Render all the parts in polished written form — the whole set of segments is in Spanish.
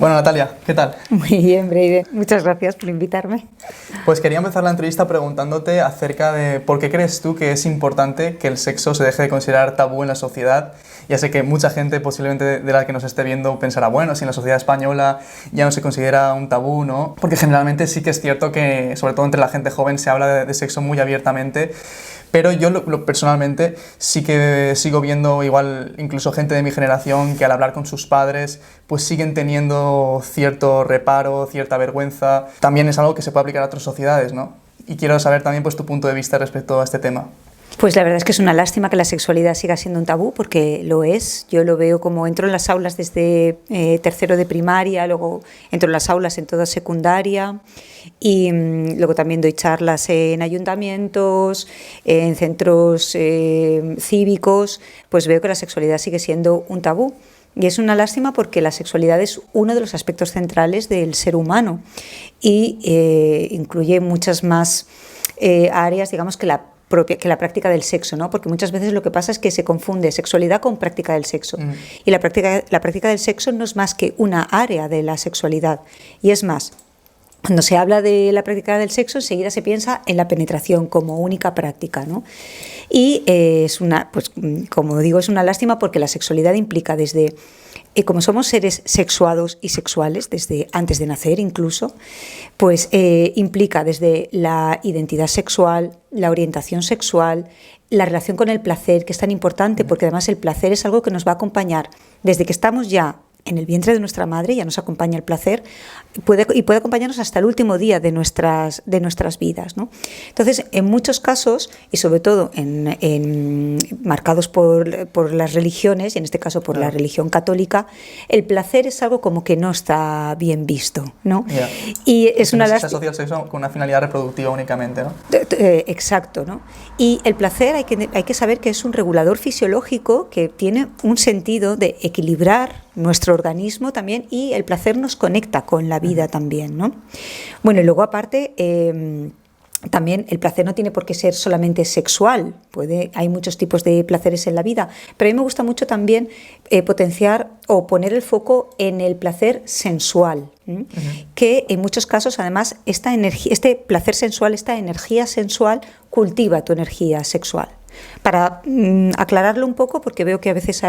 Bueno, Natalia, ¿qué tal? Muy bien, Breide. Muchas gracias por invitarme. Pues quería empezar la entrevista preguntándote acerca de por qué crees tú que es importante que el sexo se deje de considerar tabú en la sociedad. Ya sé que mucha gente posiblemente de la que nos esté viendo pensará, bueno, si en la sociedad española ya no se considera un tabú, ¿no? Porque generalmente sí que es cierto que, sobre todo entre la gente joven, se habla de sexo muy abiertamente. Pero yo personalmente sí que sigo viendo igual incluso gente de mi generación que al hablar con sus padres pues siguen teniendo cierto reparo, cierta vergüenza. También es algo que se puede aplicar a otras sociedades, ¿no? Y quiero saber también pues tu punto de vista respecto a este tema. Pues la verdad es que es una lástima que la sexualidad siga siendo un tabú, porque lo es. Yo lo veo como entro en las aulas desde tercero de primaria, luego entro en las aulas en toda secundaria y luego también doy charlas en ayuntamientos, en centros cívicos, pues veo que la sexualidad sigue siendo un tabú. Y es una lástima porque la sexualidad es uno de los aspectos centrales del ser humano y incluye muchas más áreas, digamos, que la práctica del sexo, ¿no? Porque muchas veces lo que pasa es que se confunde sexualidad con práctica del sexo. Y la práctica del sexo no es más que una área de la sexualidad. Y es más, cuando se habla de la práctica del sexo, enseguida se piensa en la penetración como única práctica, ¿no? Y pues como digo, es una lástima porque la sexualidad implica desde, como somos seres sexuados y sexuales, desde antes de nacer incluso, pues implica desde la identidad sexual, la orientación sexual, la relación con el placer, que es tan importante porque además el placer es algo que nos va a acompañar desde que estamos ya en el vientre de nuestra madre, ya nos acompaña el placer, puede acompañarnos hasta el último día de nuestras vidas, ¿no? Entonces, en muchos casos, y sobre todo marcados por las religiones, y en este caso por la religión católica, el placer es algo como que no está bien visto, ¿no? Yeah. Y es una se asocia el sexo con una finalidad reproductiva únicamente, ¿no? Exacto, ¿no? Y el placer hay que saber que es un regulador fisiológico que tiene un sentido de equilibrar nuestro organismo también, y el placer nos conecta con la vida también, ¿no? Bueno, y luego aparte también el placer no tiene por qué ser solamente sexual, hay muchos tipos de placeres en la vida, pero a mí me gusta mucho también potenciar o poner el foco en el placer sensual, que en muchos casos además este placer sensual, esta energía sensual cultiva tu energía sexual. Para aclararlo un poco, porque veo que a veces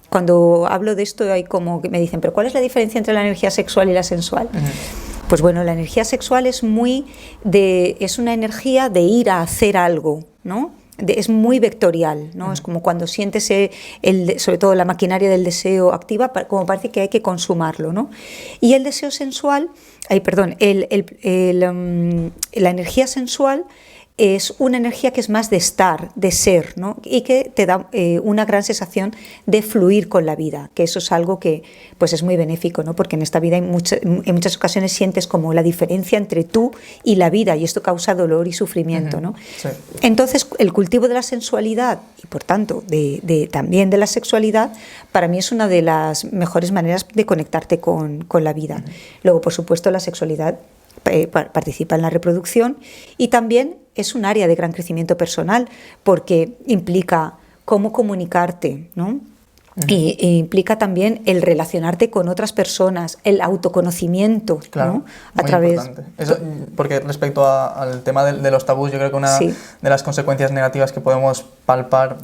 cuando hablo de esto hay como que me dicen, pero ¿cuál es la diferencia entre la energía sexual y la sensual? Pues bueno, la energía sexual es una energía de ir a hacer algo, ¿no? Es muy vectorial, ¿no? Es como cuando sientes sobre todo la maquinaria del deseo activa, como parece que hay que consumarlo, ¿no? Y el deseo sensual, la energía sensual es una energía que es más de estar, de ser, ¿no? Y que te da una gran sensación de fluir con la vida, que eso es algo que pues es muy benéfico, ¿no? Porque en esta vida en muchas ocasiones sientes como la diferencia entre tú y la vida, y esto causa dolor y sufrimiento, ¿no? Sí. Entonces, el cultivo de la sensualidad y por tanto también de la sexualidad, para mí es una de las mejores maneras de conectarte con la vida. Luego, por supuesto, la sexualidad participa en la reproducción y también es un área de gran crecimiento personal porque implica cómo comunicarte, ¿no? Y implica también el relacionarte con otras personas, el autoconocimiento, claro, ¿no? A través importante. Eso, porque respecto al tema de los tabús, yo creo que una de las consecuencias negativas que podemos palpar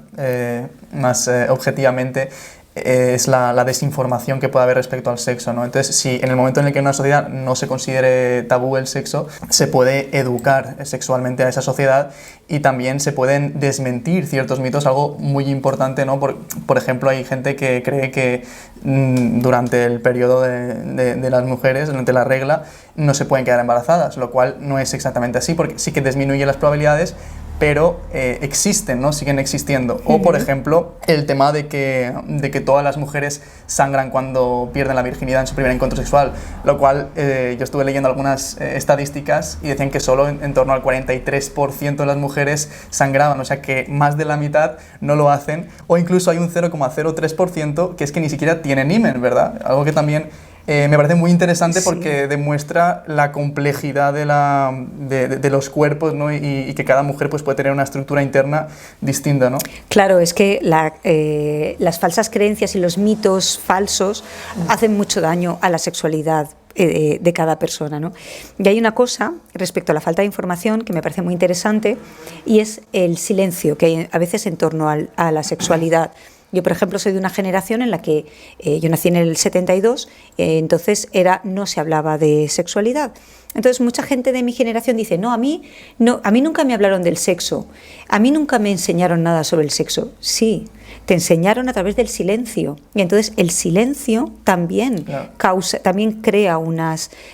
más objetivamente es la desinformación que puede haber respecto al sexo, ¿no? Entonces, si en el momento en el que en una sociedad no se considere tabú el sexo, se puede educar sexualmente a esa sociedad y también se pueden desmentir ciertos mitos, algo muy importante, ¿no? Por ejemplo, hay gente que cree que durante el periodo de las mujeres, durante la regla, no se pueden quedar embarazadas, lo cual no es exactamente así, porque sí que disminuye las probabilidades, pero existen, ¿no? Siguen existiendo. O, por ejemplo, el tema de que todas las mujeres sangran cuando pierden la virginidad en su primer encuentro sexual, lo cual yo estuve leyendo algunas estadísticas y decían que solo en torno al 43% de las mujeres sangraban, o sea que más de la mitad no lo hacen, o incluso hay un 0,03% que es que ni siquiera tienen himen, ¿verdad? Algo que también Me parece muy interesante porque demuestra la complejidad de los cuerpos, ¿no? y que cada mujer pues, puede tener una estructura interna distinta, ¿no? Claro, es que las falsas creencias y los mitos falsos hacen mucho daño a la sexualidad de cada persona, ¿no? Y hay una cosa respecto a la falta de información que me parece muy interesante, y es el silencio que hay a veces en torno a la sexualidad. Yo, por ejemplo, soy de una generación en la que yo nací en el 72, entonces no se hablaba de sexualidad. Entonces mucha gente de mi generación dice, no, a mí nunca me hablaron del sexo, a mí nunca me enseñaron nada sobre el sexo. Sí, te enseñaron a través del silencio, y entonces el silencio también también crea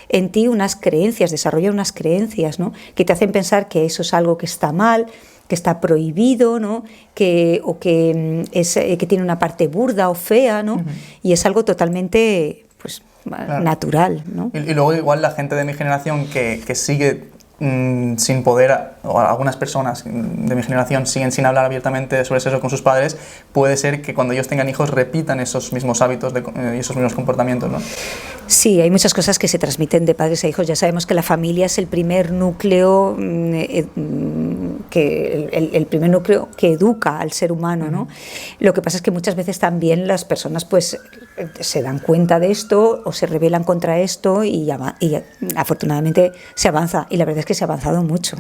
en ti unas creencias, desarrolla unas creencias, ¿no? Que te hacen pensar que eso es algo que está mal, que está prohibido, ¿no? que tiene una parte burda o fea, ¿no? Y es algo totalmente pues, natural, ¿no? Y luego igual la gente de mi generación que sigue sin poder, o algunas personas de mi generación siguen sin hablar abiertamente sobre eso con sus padres, puede ser que cuando ellos tengan hijos repitan esos mismos hábitos y esos mismos comportamientos, ¿no? Sí, hay muchas cosas que se transmiten de padres a hijos. Ya sabemos que la familia es el primer núcleo el primer núcleo que educa al ser humano, ¿no? Lo que pasa es que muchas veces también las personas pues se dan cuenta de esto o se rebelan contra esto y afortunadamente se avanza, y la verdad es que se ha avanzado mucho.